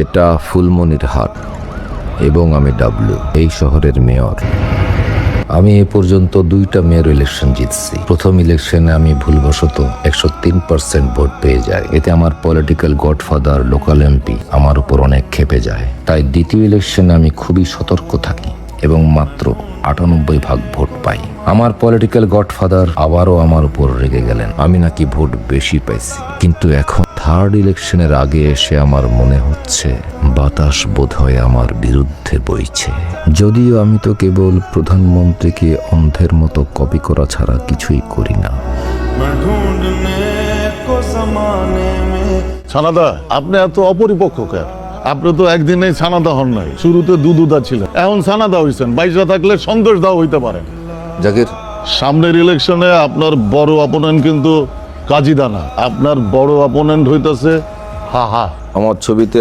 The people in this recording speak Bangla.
এটা ফুলমনির হাট এবং আমি ডাব্লিউ, এই শহরের মেয়র। আমি এ পর্যন্ত 2টা মেয়র ইলেকশন জিতছি। প্রথম ইলেকশনে আমি ভুলবশত 103% ভোট পেয়ে যাই। এতে আমার পলিটিক্যাল গডফাদার লোকাল এমপি আমার উপর অনেক ক্ষেপে যায়। তাই দ্বিতীয় ইলেকশনে আমি খুবই সতর্ক থাকি এবং মাত্র 98% ভোট পাই। আমার পলিটিক্যাল গডফাদার আবারও আমার উপর রেগে গেলেন, আমি নাকি ভোট বেশি পাইছি। কিন্তু এখন থার্ড ইলেকশনের আগে এসে আমার মনে হচ্ছে বাতাস বোধহয় আমার বিরুদ্ধে বইছে। যদিও আমি তো কেবল প্রধানমন্ত্রীকে অন্ধের মতো কপি করা ছাড়া কিছুই করি না। ছানাদা, আপনি এত অপরিপক্ক কেন? আপনি তো একদিনেই ছানাদা হন নাই, শুরুতে দুধুদা ছিলেন, এখন ছানাদা হইছেন। বাইশা থাকলে সন্দেশ দাও হইতে পারে। জাকির, সামনের ইলেকশনে আপনার বড় অপোনেন্ট কিন্তু কাজী দানা, আপনার বড় অপোনেন্ট হইতাছে হা হা। আমার ছবিতে